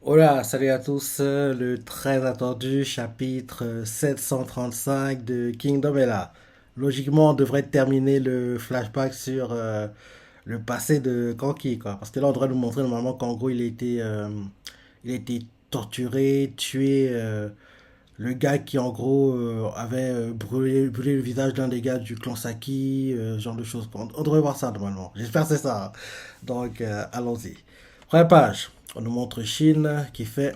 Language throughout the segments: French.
Hola, salut à tous. Le très attendu chapitre 735 de Kingdom est là. Logiquement, on devrait terminer le flashback sur le passé de Kanki, quoi. Parce que là, on devrait nous montrer normalement qu'en gros, il a été torturé, tué. Le gars qui, en gros, avait brûlé le visage d'un des gars du clan Saki, ce genre de choses. On devrait voir ça normalement. J'espère que c'est ça, hein. Donc, allons-y. Première page. On nous montre Shin qui fait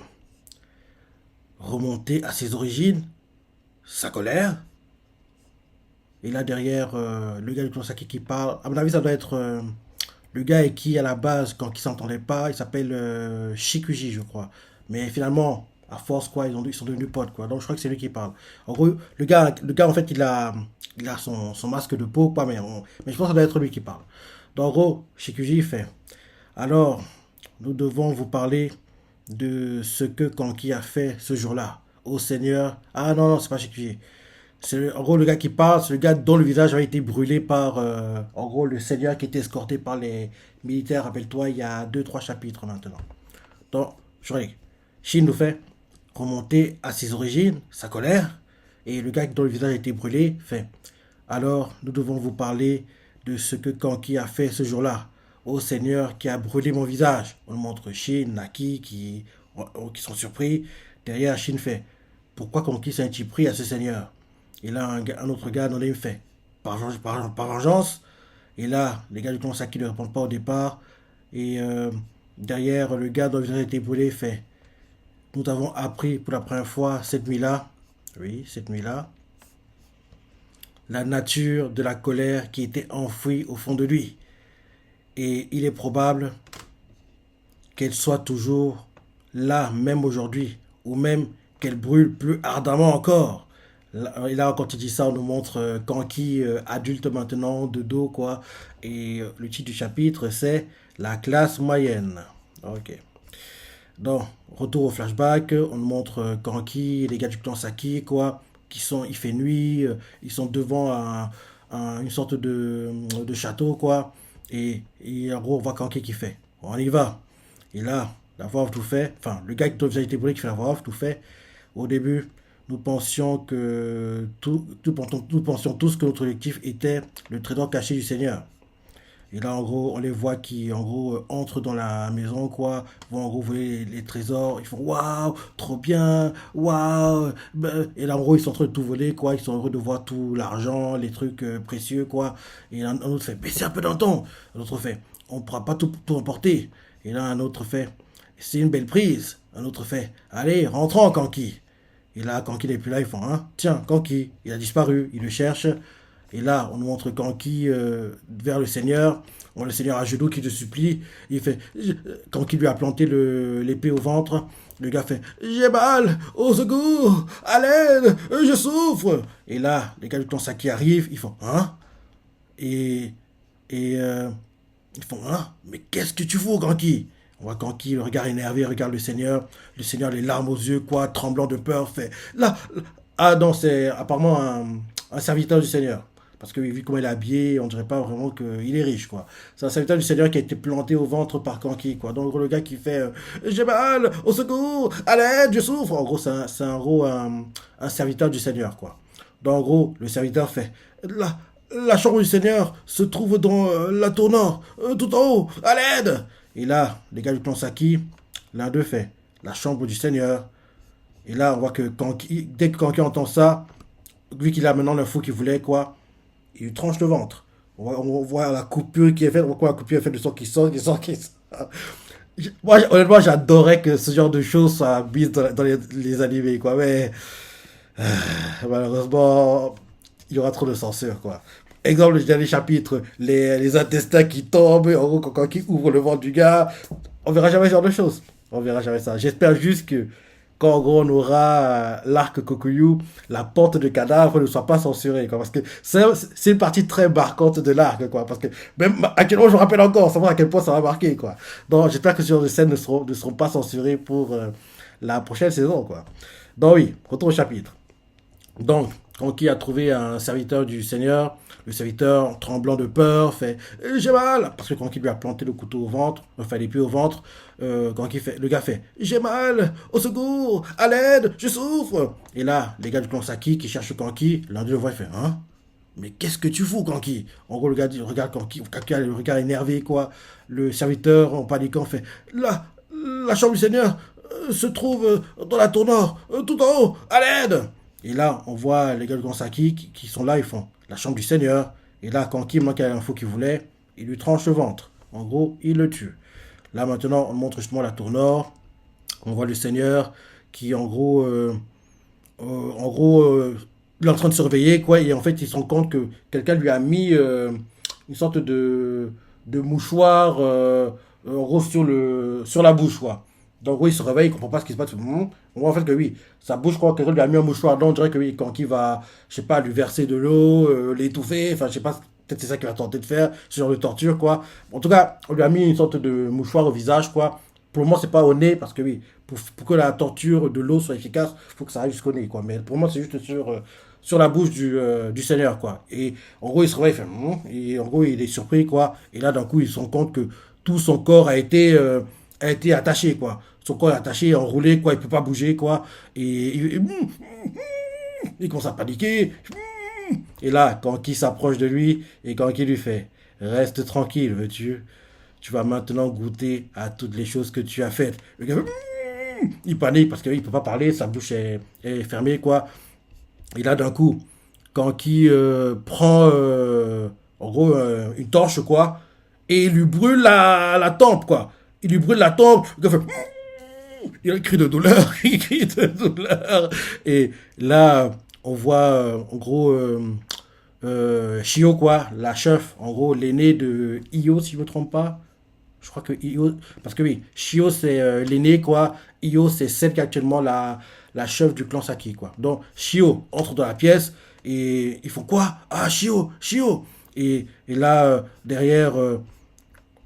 remonter à ses origines sa colère. Et là derrière, le gars du Kurosaki qui parle. À mon avis, ça doit être le gars avec qui, à la base, quand ils s'entendaient pas, il s'appelle Shikuji, je crois. Mais finalement, à force, quoi, ils sont devenus potes, quoi. Donc je crois que c'est lui qui parle. En gros, le gars en fait, il a son masque de peau, quoi, mais je pense que ça doit être lui qui parle. Donc en gros, Shikuji fait. Alors, nous devons vous parler de ce que Kanki a fait ce jour-là au Seigneur. Ah non, non, c'est pas Shikuji. En gros le gars qui parle, c'est le gars dont le visage a été brûlé par, en gros, le Seigneur qui était escorté par les militaires, rappelle-toi, il y a deux trois chapitres maintenant. Donc, je regarde. Shin nous fait remonter à ses origines, sa colère, et le gars dont le visage a été brûlé fait alors, nous devons vous parler de ce que Kanki a fait ce jour-là au Seigneur qui a brûlé mon visage. On montre Shin, Naki qui sont surpris. Derrière, Shin fait pourquoi Kanki s'est-il pris à ce Seigneur? Et là, un autre gars anonyme fait par vengeance. Et là, les gars du clan Saki ne répondent pas au départ. Et derrière, le gars dont le visage a été brûlé fait nous avons appris pour la première fois cette nuit-là, oui, cette nuit-là, la nature de la colère qui était enfouie au fond de lui. Et il est probable qu'elle soit toujours là, même aujourd'hui, ou même qu'elle brûle plus ardemment encore. Et là, quand il dit ça, on nous montre Kanki adulte maintenant, de dos, quoi. Et le titre du chapitre, c'est la classe moyenne. Ok. Donc, retour au flashback, on nous montre Kanki, les gars du clan Saki, quoi, il fait nuit, ils sont devant une sorte de château, quoi, et en gros, on voit Kanki qui fait. On y va. Et là, la voix off tout fait, enfin, le gars qui a été brûlé qui fait la voix off tout fait. Au début, nous pensions tous que notre objectif était le trésor caché du Seigneur. Et là, en gros, on les voit qui, en gros, entrent dans la maison, quoi, vont en gros voler les trésors. Ils font waouh, trop bien, waouh. Et là, en gros, ils sont en train de tout voler, quoi. Ils sont heureux de voir tout l'argent, les trucs précieux, quoi. Et un autre fait, baissez un peu d'un ton. Un autre fait, on ne pourra pas tout emporter. Et là, un autre fait, c'est une belle prise. Un autre fait, allez, rentrons, Kanki. Et là, Kanki n'est plus là, ils font, hein, tiens, Kanki, il a disparu. Ils le cherchent. Et là, on nous montre Kanki vers le Seigneur. On le Seigneur à genoux qui te supplie. Il fait, Kanki lui a planté l'épée au ventre. Le gars fait, j'ai mal, au secours, à l'aide, je souffre. Et là, les gars du clan Saki arrivent. Ils font, hein? Et, et ils font, hein? Mais qu'est-ce que tu fous, Kanki? On voit Kanki, le regard énervé, regarde le Seigneur. Le Seigneur, les larmes aux yeux, quoi, tremblant de peur, fait, là, ah non, c'est apparemment un serviteur du Seigneur. Parce que vu comment il est habillé, on dirait pas vraiment qu'il est riche, quoi. C'est un serviteur du Seigneur qui a été planté au ventre par Kanki, quoi. Donc, le gars qui fait j'ai mal, au secours, à l'aide, je souffre. En gros, c'est un gros un serviteur du Seigneur, quoi. Donc, en gros, le serviteur fait la chambre du Seigneur se trouve dans la tour nord, tout en haut, à l'aide. Et là, les gars du clan Saki, l'un d'eux fait la chambre du Seigneur. Et là, on voit que dès que Kanki entend ça, vu qu'il a maintenant l'info qu'il voulait, quoi, il lui tranche le ventre. On voit la coupure qui est faite, on voit la coupure est faite de sang qui sort. Moi, honnêtement, j'adorais que ce genre de choses soient mises dans les animés, quoi. Mais malheureusement, il y aura trop de censure, quoi. Exemple, le dernier chapitre, les intestins qui tombent, en gros, quand qui ouvre le ventre du gars. On verra jamais ce genre de choses. On verra jamais ça. J'espère juste que quand en gros on aura l'arc Kokuyu, la porte de cadavre ne soit pas censurée, quoi, parce que c'est une partie très marquante de l'arc, quoi, parce que même à quel point je me rappelle encore, savoir à quel point ça va marquer, quoi. Donc j'espère que ce genre de scènes ne seront pas censurées pour la prochaine saison, quoi. Donc oui, retour au chapitre. Donc Kanki a trouvé un serviteur du Seigneur. Le serviteur, tremblant de peur, fait j'ai mal. Parce que Kanki lui a planté le couteau au ventre, enfin l'épée au ventre. Le gars fait j'ai mal, au secours, à l'aide, je souffre. Et là, les gars du clan Saki qui cherchent Kanki, l'un d'eux le voit et fait hein. Mais qu'est-ce que tu fous, Kanki? En gros, le gars dit, regarde Kanki a le regard énervé, quoi. Le serviteur, en paniquant, fait là, la chambre du Seigneur se trouve dans la tour nord, tout en haut, à l'aide. Et là, on voit les gars de Gansaki qui sont là, ils font la chambre du Seigneur. Et là, quand Kim manque à l'info qu'il voulait, il lui tranche le ventre. En gros, il le tue. Là, maintenant, on montre justement la tour nord. On voit le Seigneur qui, il est en train de surveiller, quoi. Et en fait, il se rend compte que quelqu'un lui a mis une sorte de mouchoir, en gros, sur la bouche, quoi. Donc, oui, il se réveille, il comprend pas ce qui se passe. On voit en fait que oui, sa bouche, quoi, quelqu'un lui a mis un mouchoir dedans. On dirait que oui, quand il va, je sais pas, lui verser de l'eau, l'étouffer, enfin, je sais pas, peut-être c'est ça qu'il va tenter de faire, ce genre de torture, quoi. En tout cas, on lui a mis une sorte de mouchoir au visage, quoi. Pour le moment, c'est pas au nez, parce que oui, pour que la torture de l'eau soit efficace, il faut que ça aille jusqu'au nez, quoi. Mais pour moi, c'est juste sur la bouche du Seigneur, quoi. Et en gros, il se réveille, il fait, et en gros, il est surpris, quoi. Et là, d'un coup, il se rend compte que tout son corps a été attaché, quoi. Son corps est attaché, enroulé, quoi. Il peut pas bouger, quoi. Et il commence à paniquer. Et là, quand qui s'approche de lui, et quand qui lui fait, reste tranquille, veux-tu? Tu vas maintenant goûter à toutes les choses que tu as faites. Le gars, il panique parce qu'il ne peut pas parler, sa bouche est fermée, quoi. Et là, d'un coup, quand qui prend, en gros, une torche, quoi, et il lui brûle la tempe, quoi. Il lui brûle la tempe. Le gars fait, il a un cri de douleur, il crie de douleur. Et là, on voit, en gros, Shio, quoi, la chef, en gros, l'aîné de Io, si je ne me trompe pas. Je crois que Io. Parce que oui, Shio, c'est l'aîné, quoi. Io, c'est celle qui est actuellement la chef du clan Saki, quoi. Donc, Shio entre dans la pièce et ils font quoi? Ah, Shio, Shio. Et là, derrière,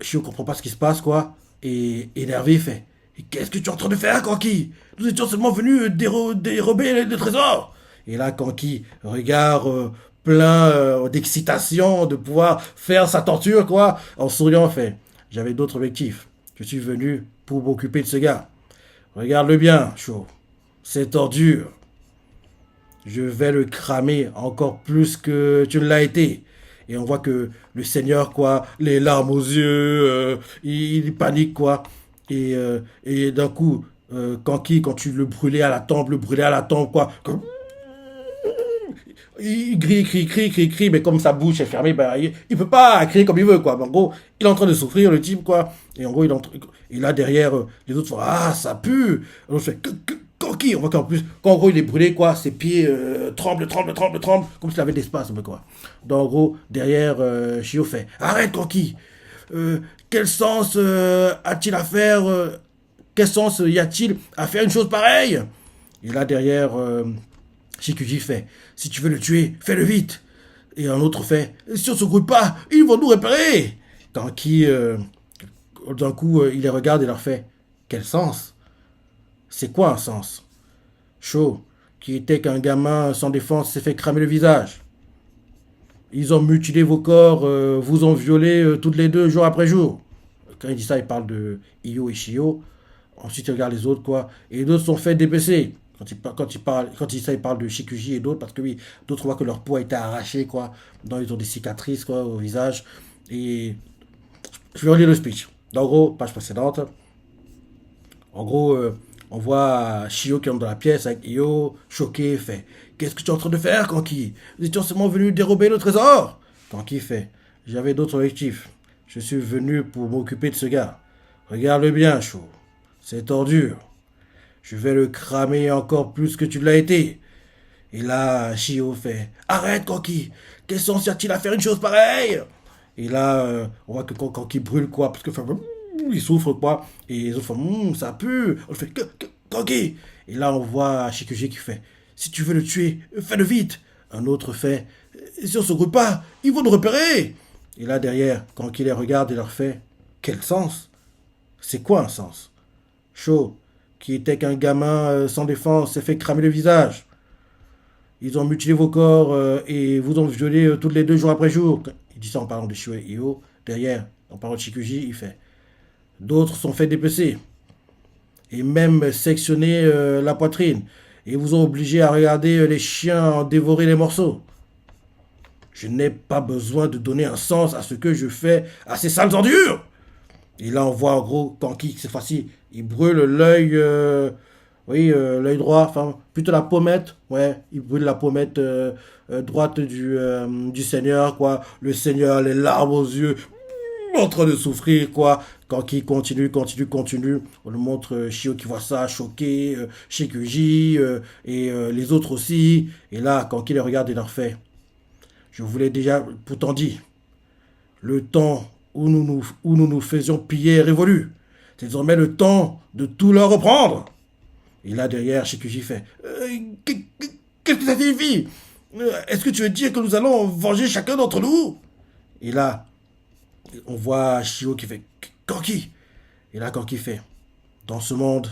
Shio comprend pas ce qui se passe, quoi. Et énervé, il fait qu'est-ce que tu es en train de faire, Kanki? Nous étions seulement venus dérober le trésor. Et là, Kanki, regard plein d'excitation de pouvoir faire sa torture, quoi. En souriant, fait j'avais d'autres objectifs. Je suis venu pour m'occuper de ce gars. Regarde-le bien, Shaw. C'est ordure. Je vais le cramer encore plus que tu ne l'as été. Et on voit que le Seigneur, quoi, les larmes aux yeux, il panique, quoi. Et d'un coup, quand tu le brûlais à la tempe, quoi. Il crie, mais comme sa bouche est fermée, ben, il peut pas crier comme il veut, quoi. Mais en gros, il est en train de souffrir, le type, quoi. Et en gros, et là, derrière, les autres font, ah, ça pue. Et l'autre fait, Kanki. On voit qu'en plus, quand en gros, il est brûlé, quoi, ses pieds tremblent, comme s'il avait des spasmes, quoi. Donc, en gros, derrière, Shio fait, arrête, Kanki. Quel sens a-t-il à faire, quel sens y a-t-il à faire une chose pareille? Et là, derrière, Shikuji fait si tu veux le tuer, fais-le vite. Et un autre fait si on se groupe pas, ils vont nous repérer. Tant qui, d'un coup, il les regarde et leur fait quel sens? C'est quoi un sens? Chaud, qui était qu'un gamin sans défense s'est fait cramer le visage. Ils ont mutilé vos corps, vous ont violé toutes les deux, jour après jour. Quand il dit ça, il parle de Io et Shio. Ensuite, il regarde les autres, quoi. Et les autres sont fait dépécer. Il parle de Shikuji et d'autres, parce que oui, d'autres voient que leur peau a été arrachée, quoi. Donc, ils ont des cicatrices, quoi, au visage. Et je vais relire le speech. En gros, page précédente. En gros, on voit Shio qui entre dans la pièce avec Io, choqué, fait qu'est-ce que tu es en train de faire, Kanki? Nous étions seulement venus dérober le trésor. Kanki fait j'avais d'autres objectifs. Je suis venu pour m'occuper de ce gars. Regarde-le bien, Sho. C'est ordure. Je vais le cramer encore plus que tu l'as été. Et là, Shio fait arrête, Kanki. Quel sens y a-t-il à faire une chose pareille? Et là, on voit que Kanki brûle, quoi, parce que il souffre, quoi. Et les autres font ça pue. On fait Kanki. Et là, on voit Shikuji qui fait si tu veux le tuer, fais-le vite. Un autre fait si on se groupe pas, ils vont nous repérer. Et là, derrière, Kanki les regarde et leur fait quel sens? C'est quoi un sens? Chaud, qui était qu'un gamin sans défense, s'est fait cramer le visage. Ils ont mutilé vos corps et vous ont violé toutes les 2 jours après jour. Il dit ça en parlant de Shio et Io. Derrière, en parlant de Shikuji, il fait. D'autres sont fait dépecer et même sectionner la poitrine. Et vous ont obligé à regarder les chiens dévorer les morceaux. Je n'ai pas besoin de donner un sens à ce que je fais à ces sales ordures. Et là, on voit en gros Kanki, cette fois-ci, il brûle l'œil, oui, l'œil droit, enfin, plutôt la pommette, ouais, il brûle la pommette droite du Seigneur, quoi. Le Seigneur, les larmes aux yeux, en train de souffrir, quoi. Kanki continue, continue, continue. On nous montre Shio qui voit ça, choqué, Shikuji, et les autres aussi. Et là, Kanki les regarde et leur fait. Je vous l'ai déjà pourtant dit. Le temps où nous nous faisions piller est révolu. C'est désormais le temps de tout leur reprendre. Et là, derrière, Shikuji fait qu'est-ce que ça signifie? Est-ce que tu veux dire que nous allons venger chacun d'entre nous? Et là, on voit Shio qui fait Kanki. Et là, Kanki fait dans ce monde,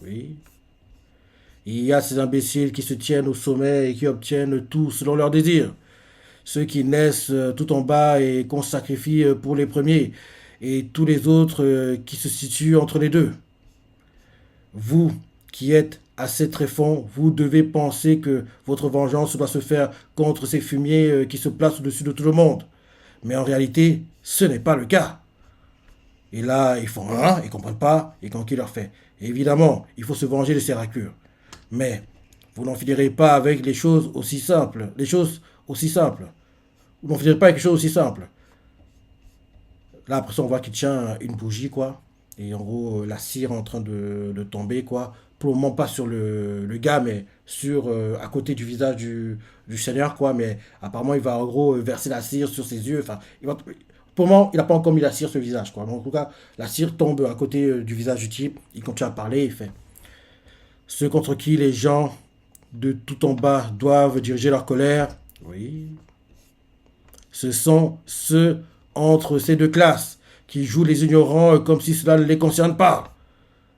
oui, il y a ces imbéciles qui se tiennent au sommet et qui obtiennent tout selon leurs désirs. Ceux qui naissent tout en bas et qu'on sacrifie pour les premiers, et tous les autres qui se situent entre les deux. Vous, qui êtes assez tréfonds, vous devez penser que votre vengeance doit se faire contre ces fumiers qui se placent au-dessus de tout le monde. Mais en réalité, ce n'est pas le cas. Et là, ils font rien, ils comprennent pas, et quand il leur fait. Et évidemment, il faut se venger de ces raclures. Mais vous n'en finirez pas avec les choses aussi simples. Les choses aussi simples. Vous n'en finirez pas avec les choses aussi simples. Là, après ça, on voit qu'il tient une bougie, quoi. Et en gros, la cire est en train de tomber, quoi. Pour le moment, pas sur le gars, mais sur à côté du visage du Seigneur, quoi. Mais apparemment, il va en gros verser la cire sur ses yeux. Enfin, pour le moment, il n'a pas encore mis la cire sur le visage, quoi. Mais en tout cas, la cire tombe à côté du visage du type. Il continue à parler, il fait. Ceux contre qui les gens de tout en bas doivent diriger leur colère. Oui. Ce sont ceux entre ces deux classes qui jouent les ignorants comme si cela ne les concerne pas.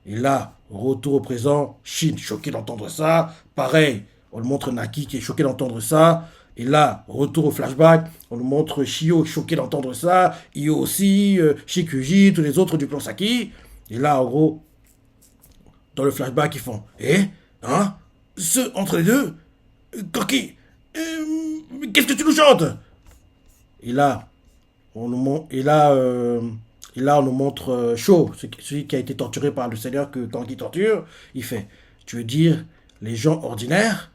Et là, retour au présent, Shin choqué d'entendre ça. Pareil, on nous montre Naki qui est choqué d'entendre ça. Et là, retour au flashback, on nous montre Shio choqué d'entendre ça. Io aussi, Shikuji, tous les autres du clan Saki. Et là, en gros, dans le flashback, ils font hein? Ceux entre les deux Kanki qu'est-ce que tu nous chantes? Et là, on nous montre Sho, celui qui a été torturé par le Seigneur que Kanki torture. Il fait, tu veux dire les gens ordinaires?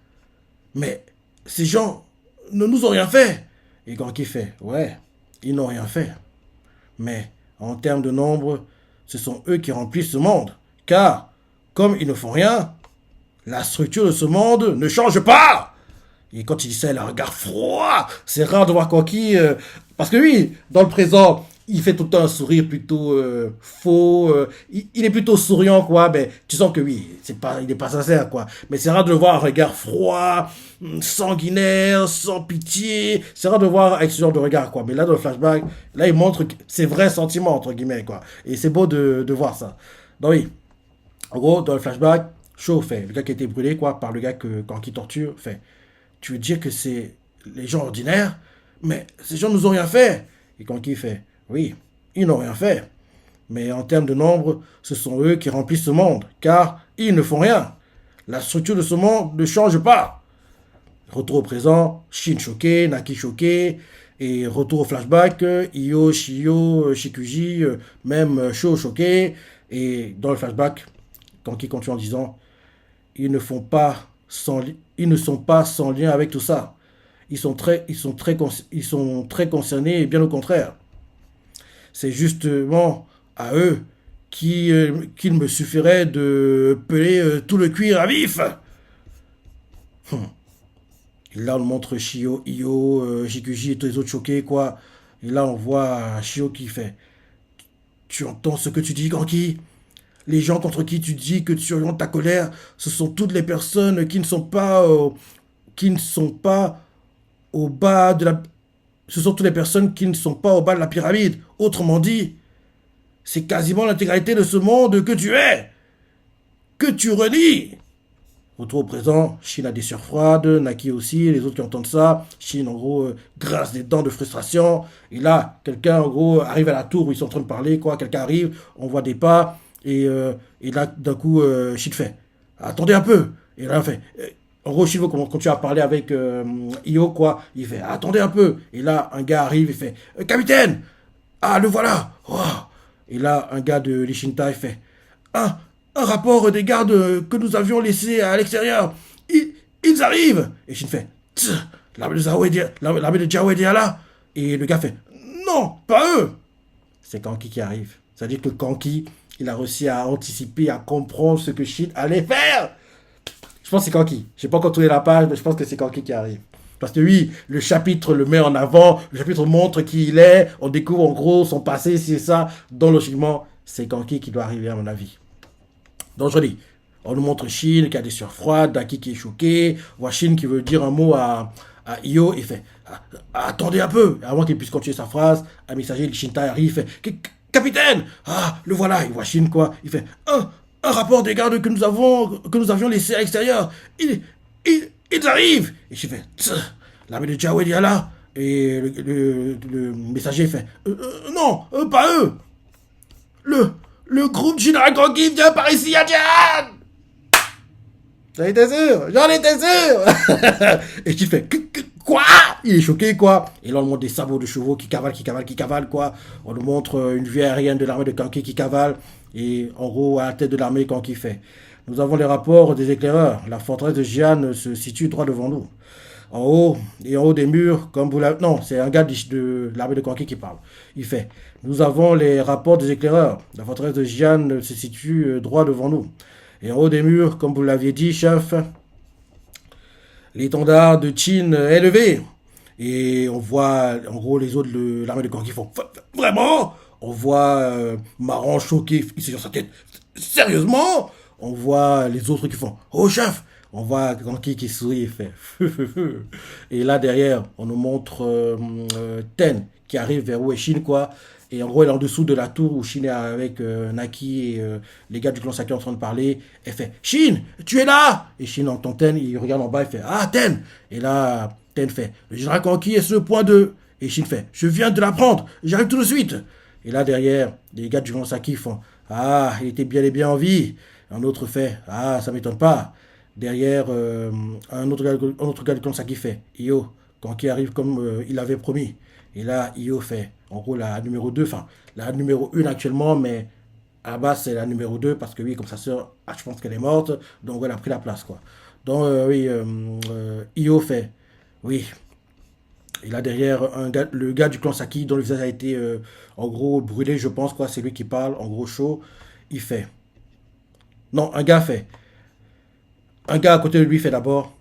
Mais ces gens ne nous ont rien fait. Et Kanki fait, ouais, ils n'ont rien fait. Mais en termes de nombre, ce sont eux qui remplissent ce monde. Car, comme ils ne font rien, la structure de ce monde ne change pas. Et quand il dit ça, il a un regard froid. C'est rare de voir Kanki. Parce que oui, dans le présent, il fait tout le temps un sourire plutôt faux. Il est plutôt souriant, quoi. Mais tu sens que oui, il n'est pas sincère, quoi. Mais c'est rare de le voir un regard froid, sanguinaire, sans pitié. C'est rare de le voir avec ce genre de regard, quoi. Mais là, dans le flashback, là, il montre ses vrais sentiments, entre guillemets, quoi. Et c'est beau de voir ça. Donc oui, en gros, dans le flashback, Sho fait, le gars qui a été brûlé, quoi, par le gars quand il torture, fait. Tu veux dire que c'est les gens ordinaires? Mais ces gens nous ont rien fait. Et Kanki fait, oui, ils n'ont rien fait. Mais en termes de nombre, ce sont eux qui remplissent ce monde, car ils ne font rien. La structure de ce monde ne change pas. Retour au présent, Shin choqué, Naki choqué, et retour au flashback, Io, Shio, Shikuji, même Sho choqué, et dans le flashback, Kanki continue en disant, ils ne sont pas sans lien avec tout ça. Ils sont très concernés, et bien au contraire. C'est justement à eux qu'il me suffirait de peler tout le cuir à vif. Et là, on montre Shio, Io, Shikuji et tous les autres choqués, quoi. Et là, on voit Shio qui fait. Tu entends ce que tu dis, Kanki? Les gens contre qui tu dis que tu orientes ta colère, ce sont toutes les personnes qui ne sont pas au bas de la... Ce sont toutes les personnes qui ne sont pas au bas de la pyramide. Autrement dit, c'est quasiment l'intégralité de ce monde que tu es, que tu renies. Retour au présent, Shin a des sueurs froides, Naki aussi, les autres qui entendent ça. Shin, en gros, grince des dents de frustration. Et là, quelqu'un, en gros, arrive à la tour où ils sont en train de parler, quoi. Quelqu'un arrive, on voit des pas. Et là, d'un coup, Shin fait attendez un peu. Et là, on fait en gros, Shin veut continue à parler avec Io, quoi. Il fait attendez un peu. Et là, un gars arrive, il fait capitaine. Ah, le voilà. Oh. Et là, un gars de l'Ishintai fait un, un rapport des gardes que nous avions laissés à l'extérieur. Ils arrivent. Et Shin fait l'armée de Jao est déjà là. Et le gars fait non, pas eux. C'est Kanki qui arrive. C'est-à-dire que Kanki, il a réussi à anticiper, à comprendre ce que Shin allait faire. Je pense que c'est Kanki. Je n'ai pas encore tourné la page, mais je pense que c'est Kanki qui arrive. Parce que oui, le chapitre le met en avant, le chapitre montre qui il est, on découvre en gros son passé, c'est ça. Donc logiquement, c'est Kanki qui doit arriver à mon avis. Donc je dis, on nous montre Shin qui a des sueurs froides, Daki qui est choqué, on voit Shin qui veut dire un mot à Io, il fait attendez un peu, avant qu'il puisse continuer sa phrase, un messager de Shintai arrive, il fait capitaine, ah le voilà, il voit Shin quoi, il fait un rapport des gardes que nous avions laissé à l'extérieur, ils arrivent, et Shin fait l'armée de Jao est là, et le messager fait non, pas eux, le groupe Général Kanki vient par ici, Yadian. J'en étais sûr, j'en étais sûr. Et tu fais quoi? Il est choqué quoi. Et là on montre des sabots de chevaux qui cavalent quoi. On nous montre une vue aérienne de l'armée de Kanki qui cavale. Et en gros à la tête de l'armée Kanki fait. Nous avons les rapports des éclaireurs. La forteresse de Jian se situe droit devant nous. En haut des murs, comme vous l'avez... Non, c'est un gars de l'armée de Kanki qui parle. Il fait, nous avons les rapports des éclaireurs. La forteresse de Jian se situe droit devant nous. Et en haut des murs, comme vous l'aviez dit, chef, l'étendard de Qin est levé. Et on voit, en gros, les autres de l'armée de Kanki font, vraiment? On voit Maran choqué, il se sur sa tête. Sérieusement? On voit les autres qui font, oh chef! On voit Kanki qui sourit et fait. Et là derrière, on nous montre Ten qui arrive vers où est Shin quoi. Et en gros, elle est en dessous de la tour où Shin est avec Naki et les gars du clan Saki en train de parler. Elle fait Shin, tu es là. Et Shin entend Ten, il regarde en bas, il fait ah Ten. Et là, Ten fait le général Kanki est sur le point 2. Et Shin fait je viens de l'apprendre, j'arrive tout de suite. Et là derrière, les gars du clan Saki font ah, il était bien et bien en vie. Un autre fait ah, ça m'étonne pas. Derrière, un autre gars de clan Saki fait Io, Kanki arrive comme il avait promis. Et là, Io fait, en gros, la numéro 2 enfin, la numéro 1 actuellement, mais à la base, c'est la numéro 2 parce que oui, comme sa sœur, ah, je pense qu'elle est morte, donc elle a pris la place, quoi. Donc, oui, Io fait, oui. Et là, derrière, le gars du clan Saki, dont le visage a été, en gros, brûlé, je pense, quoi, c'est lui qui parle, en gros, chaud, il fait. Non, un gars fait. Un gars à côté de lui fait d'abord.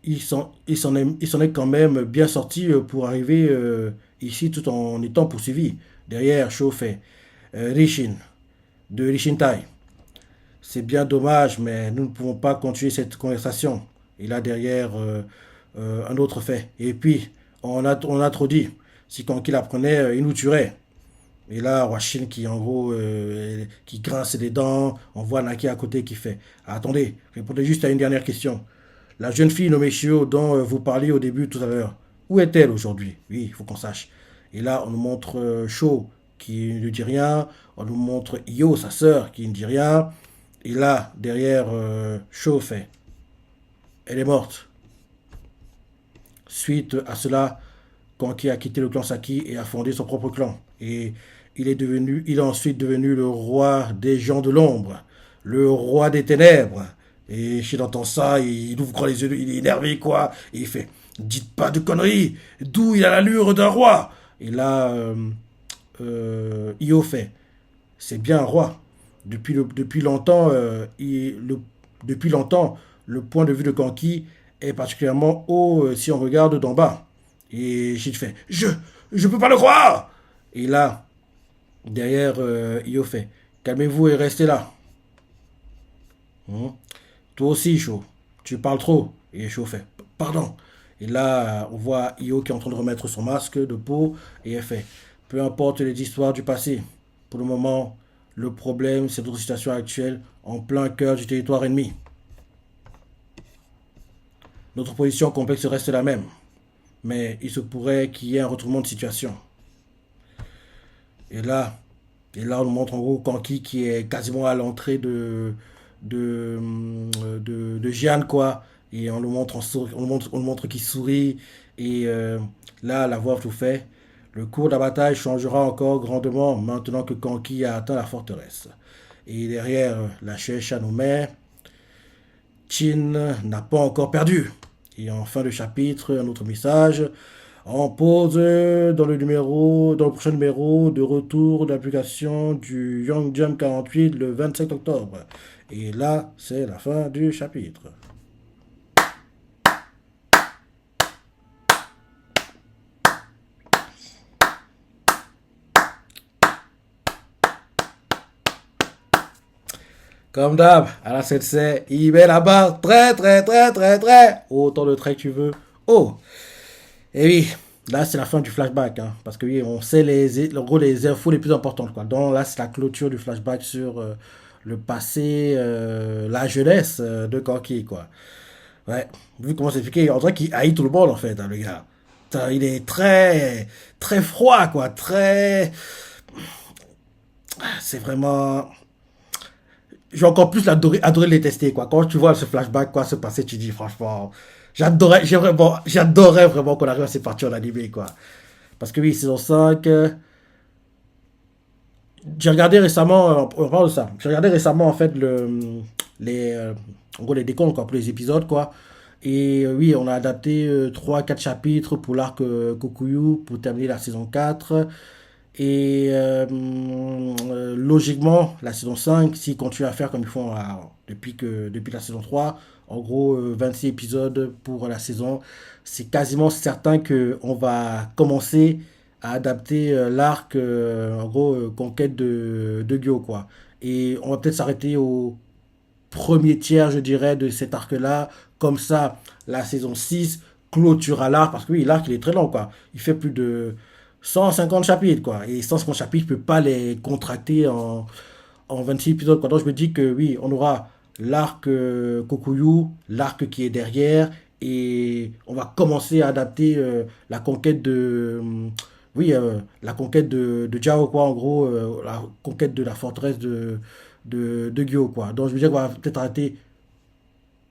Il s'en est quand même bien sorti pour arriver ici tout en étant poursuivi. Derrière, Sho fait Rishin, de Rishintai. C'est bien dommage, mais nous ne pouvons pas continuer cette conversation. Et là, derrière, un autre fait. Et puis, on a trop dit. Si Kanki l'apprenait, il nous tuerait. Et là, Washin qui, en gros, qui grince les dents. On voit Naki à côté qui fait attendez, répondez juste à une dernière question. La jeune fille nommée Shio dont vous parliez au début tout à l'heure, où est-elle aujourd'hui? Oui, il faut qu'on sache. Et là, on nous montre Sho qui ne dit rien. On nous montre Io, sa sœur, qui ne dit rien. Et là, derrière, Sho fait elle est morte. Suite à cela, Kanki a quitté le clan Saki et a fondé son propre clan. Et il est ensuite devenu le roi des gens de l'ombre, le roi des ténèbres. Et Shin entend ça, il ouvre grand les yeux, il est énervé quoi. Et il fait, dites pas de conneries, d'où il a l'allure d'un roi. Et là, Io fait, c'est bien un roi. Depuis longtemps, depuis longtemps, le point de vue de Kanki est particulièrement haut si on regarde d'en bas. Et Shin fait, je peux pas le croire. Et là, derrière, Io fait, calmez-vous et restez là. Hmm. Toi aussi, Sho, tu parles trop. Et Sho fait, pardon. Et là, on voit Io qui est en train de remettre son masque de peau. Et elle fait, peu importe les histoires du passé. Pour le moment, le problème, c'est notre situation actuelle en plein cœur du territoire ennemi. Notre position complexe reste la même. Mais il se pourrait qu'il y ait un retournement de situation. Et là, on nous montre en gros Kanki qui est quasiment à l'entrée de Jeanne, quoi. Et on nous montre, on nous montre qu'il sourit. Et là, la voix tout fait. Le cours de la bataille changera encore grandement maintenant que Kanki a atteint la forteresse. Et derrière la chèche à nos mères, Chin n'a pas encore perdu. Et en fin de chapitre, un autre message. On pose dans le prochain numéro de retour d'application du Young Jump 48 le 27 octobre. Et là, c'est la fin du chapitre. Comme d'hab, à la 7C, il met la barre très très très très très autant de traits que tu veux. Oh, et oui, là c'est la fin du flashback, hein, parce que oui, on sait en gros, les infos les plus importantes, quoi. Donc là, c'est la clôture du flashback sur le passé, la jeunesse de Kanki, quoi. Ouais, vu comment c'est expliqué, on dirait qu'il haït tout le monde, en fait, hein, le gars. Putain, il est très, très froid, quoi, très... C'est vraiment... J'ai encore plus adoré le détester, quoi. Quand tu vois ce flashback, quoi, se passer, tu dis, franchement... J'adorais vraiment qu'on arrive à ces parties en animé, quoi. Parce que oui, saison 5, j'ai regardé récemment, on parle de ça. J'ai regardé récemment en fait les, en gros les décomptes quoi, pour les épisodes quoi. Et oui, on a adapté 3-4 chapitres pour l'arc Kokuyu pour terminer la saison 4. Et logiquement, la saison 5, s'ils continuent à faire comme ils font depuis la saison 3, en gros 26 épisodes pour la saison, c'est quasiment certain qu'on va commencer à adapter l'arc, en gros, conquête de Gyo, quoi. Et on va peut-être s'arrêter au premier tiers, je dirais, de cet arc-là. Comme ça, la saison 6 clôturera l'arc, parce que oui, l'arc, il est très long, quoi. Il fait plus de 150 chapitres, quoi. Et 150 chapitres, je peux pas les contracter en 26 épisodes, quoi. Donc, je me dis que oui, on aura l'arc Kokuyu, l'arc qui est derrière, et on va commencer à adapter la conquête oui, la conquête de Jiao, quoi, en gros, la conquête de la forteresse de Gyo, quoi. Donc, je veux dire qu'on va peut-être arrêter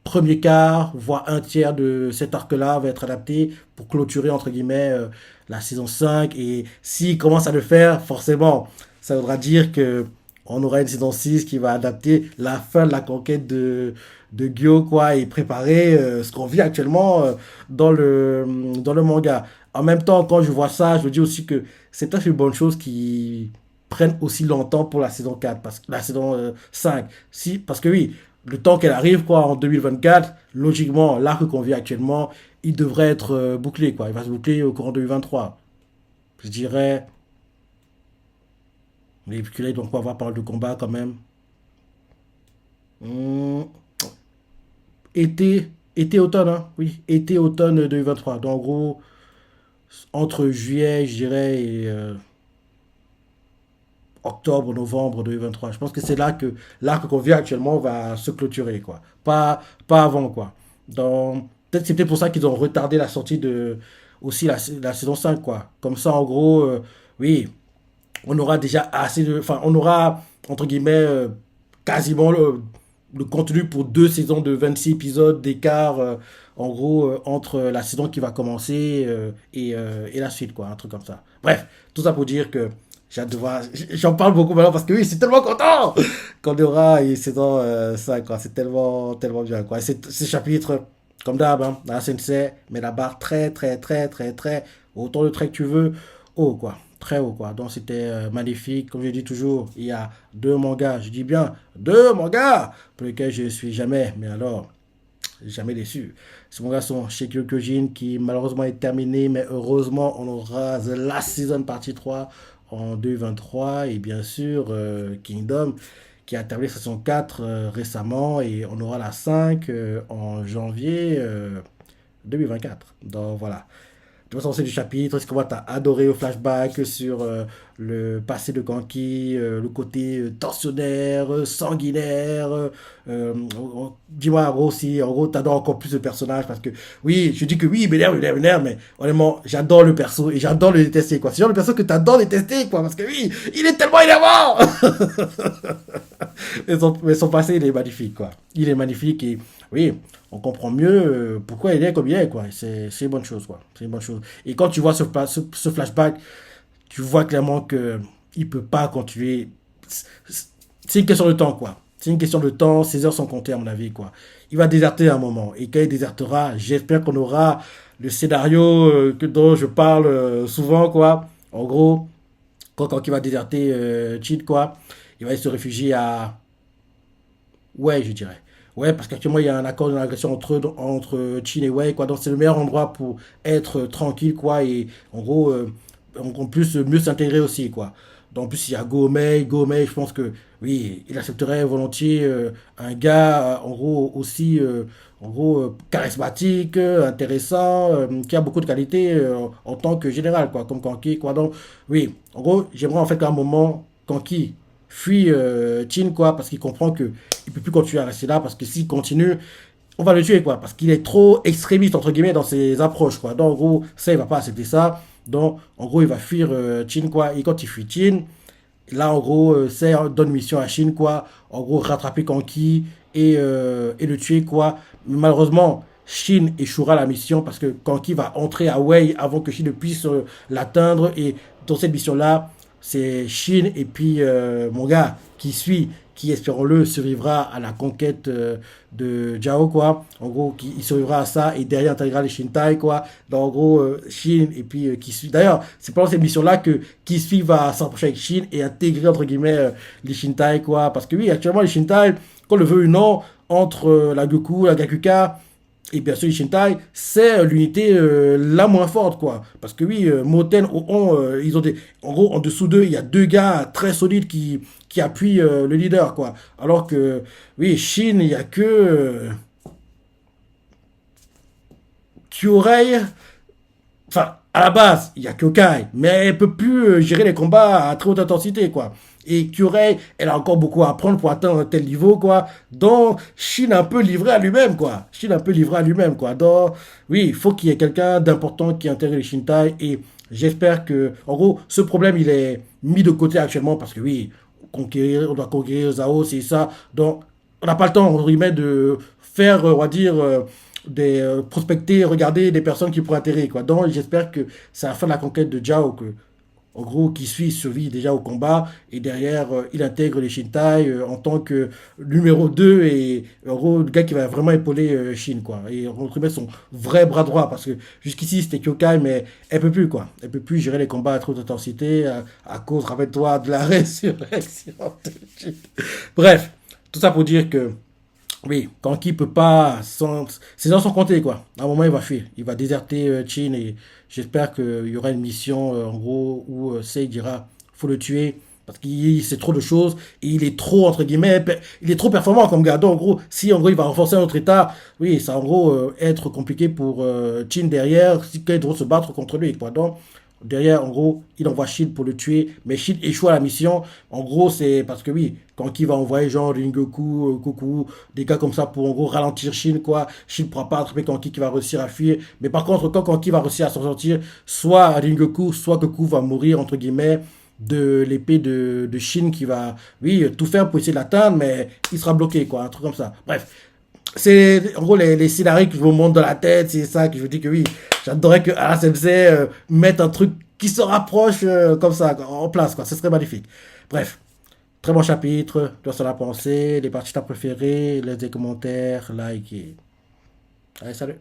premier quart, voire un tiers de cet arc-là va être adapté pour clôturer, entre guillemets, la saison 5. Et s'il commence à le faire, forcément, ça voudra dire que on aura une saison 6 qui va adapter la fin de la conquête de Gyo, quoi, et préparer ce qu'on vit actuellement dans le manga. En même temps, quand je vois ça, je me dis aussi que c'est peut-être une bonne chose qui prenne aussi longtemps pour la saison 4, la saison 5. Si, parce que oui, le temps qu'elle arrive, quoi, en 2024, logiquement, l'arc qu'on vit actuellement, il devrait être bouclé, quoi. Il va se boucler au courant de 2023. Je dirais, mais puis là, donc on va avoir pas mal de combats quand même. Hmm, automne, hein, oui, automne 2023. Donc en gros, entre juillet, je dirais, et octobre, novembre 2023. Je pense que c'est là que l'arc qu'on vit actuellement va se clôturer, quoi. Pas avant, quoi. Peut-être c'est peut-être pour ça qu'ils ont retardé la sortie de aussi la saison 5, quoi. Comme ça, en gros, oui, on aura déjà assez de... Enfin, on aura, entre guillemets, quasiment le contenu pour deux saisons de 26 épisodes d'écart, en gros, entre la saison qui va commencer et la suite, quoi. Un truc comme ça. Bref, tout ça pour dire que j'en parle beaucoup maintenant parce que oui, c'est tellement content qu'on aura une saison 5, quoi. C'est tellement, tellement bien, quoi. Et ces chapitres, comme d'hab, hein, dans la sensei, met la barre très, très, très, très, très, autant de traits que tu veux, haut, quoi. Très haut, quoi. Donc, c'était magnifique. Comme je dis toujours, il y a deux mangas, je dis bien deux mangas, pour lesquels je suis jamais, mais alors, jamais déçu. Ces mangas sont chez Kyojin qui malheureusement est terminé, mais heureusement, on aura The Last Season partie 3 en 2023 et bien sûr Kingdom qui a terminé sa saison 4 récemment et on aura la 5 en janvier 2024. Donc voilà. tu vas sortir du chapitre, c'est comment tu as adoré au flashback sur le passé de Kanki, le côté tensionnaire, sanguinaire. Dis-moi, en gros, si en gros, tu adores encore plus le personnage, parce que oui, je dis que oui, il m'énerve, mais honnêtement, j'adore le perso et j'adore le détester, quoi. C'est genre le perso que tu adores détester, quoi, parce que oui, il est tellement énervant! Mais son passé, il est magnifique, quoi. Il est magnifique et oui, on comprend mieux pourquoi il est comme il est, quoi. C'est une bonne chose, quoi. C'est une bonne chose. Et quand tu vois ce flashback, tu vois clairement que il peut pas continuer. C'est une question de temps, quoi. C'est une question de temps. Ses heures sont comptées, à mon avis, quoi. Il va déserter à un moment. Et quand il désertera, j'espère qu'on aura le scénario dont je parle souvent, quoi. En gros, quand il va déserter Chin, quoi, il va se réfugier à. Ouais, je dirais. Ouais, parce qu'actuellement, il y a un accord de négociation entre Chine et Wei, quoi. Donc, c'est le meilleur endroit pour être tranquille, quoi. Et en gros, en plus, mieux s'intégrer aussi, quoi. Donc, en plus, il y a Gomei. Gomei, je pense que, oui, il accepterait volontiers un gars, en gros, aussi, en gros, charismatique, intéressant, qui a beaucoup de qualités en tant que général, quoi, comme Kanki, quoi. Donc, oui, en gros, j'aimerais en fait qu'à un moment, Kanki fuit Chin, quoi, parce qu'il comprend que il peut plus continuer à rester là parce que s'il continue, on va le tuer, quoi, parce qu'il est trop extrémiste, entre guillemets, dans ses approches, quoi. Donc, en gros, ça, il va pas accepter ça. Donc, en gros, il va fuir Chin, quoi. Et quand il fuit Chin, là, en gros, c'est donne mission à Chin, quoi. En gros, rattraper Kanki et le tuer, quoi. Mais malheureusement, Shin échouera la mission parce que Kanki va entrer à Wei avant que Shin ne puisse l'atteindre. Et dans cette mission-là, c'est Shin et puis mon gars qui suit, qui espérons-le survivra à la conquête de Jiao, quoi. En gros, il survivra à ça et derrière intégrera les Shintai, quoi. Donc en gros, Shin et puis qui suit. D'ailleurs, c'est pendant cette mission-là que Kisui va s'approcher avec Shin et intégrer entre guillemets les Shintai, quoi. Parce que oui, actuellement les Shintai, qu'on le veut ou non, entre la Goku, la Gakuka et bien sûr, les Shintai, c'est l'unité la moins forte, quoi. Parce que oui, Moten, Oon, ils ont des. En gros, en dessous d'eux, il y a deux gars très solides qui appuient le leader, quoi. Alors que, oui, Shin, il n'y a que Kyurei. Enfin, à la base, il y a Kyokai, mais elle peut plus gérer les combats à très haute intensité, quoi. Et Kyurei, elle a encore beaucoup à apprendre pour atteindre un tel niveau, quoi. Donc, Shin a un peu livré à lui-même, quoi. Shin a un peu livré à lui-même, quoi. Donc, oui, il faut qu'il y ait quelqu'un d'important qui intègre les Shintai. Et j'espère que, en gros, ce problème, il est mis de côté actuellement parce que, oui, on doit conquérir Zao, c'est ça. Donc, on n'a pas le temps, on remet de faire, on va dire, des prospecter, regarder des personnes qui pourraient atterrir, quoi. Donc, j'espère que c'est à la fin de la conquête de Jiao que, en gros, qui suit survit déjà au combat et derrière, il intègre les Shintai en tant que numéro 2 et en gros, le gars qui va vraiment épauler Shin, quoi. Et retrouver son vrai bras droit parce que jusqu'ici c'était Kyokai, mais elle peut plus, quoi. Elle peut plus gérer les combats à trop d'intensité à cause, rappelle-toi, de la résurrection de Shin. Bref, tout ça pour dire que oui, Kanki peut pas. Ses heures sont comptées, quoi. À un moment, il va fuir. Il va déserter Chin et j'espère qu'il y aura une mission, en gros, où Sei dira faut le tuer parce qu'il sait trop de choses et il est trop, entre guillemets, il est trop performant comme gars. Donc, en gros, si en gros il va renforcer notre état, oui, ça va en gros être compliqué pour Chin derrière si quand il doit se battre contre lui, quoi. Donc, derrière, en gros, il envoie Shin pour le tuer, mais Shin échoue à la mission. En gros, c'est parce que oui, quand il va envoyer genre Ringoku, Goku, des gars comme ça pour en gros ralentir Shin, quoi. Shin ne pourra pas attraper Kanki qui va réussir à fuir. Mais par contre, quand Kanki va réussir à s'en sortir, soit Ringoku, soit Goku va mourir, entre guillemets, de l'épée de Shin qui va, oui, tout faire pour essayer de l'atteindre, mais il sera bloqué, quoi. Un truc comme ça. Bref, c'est en gros les scénarios que je vous montre dans la tête, c'est ça que je vous dis que oui, j'adorerais que Ala Sensei mette un truc qui se rapproche comme ça, en place, quoi. Ce serait magnifique. Bref, très bon chapitre, toi ça l'a pensé, les parties t'as préférées, laisse des commentaires, like et... Allez, salut.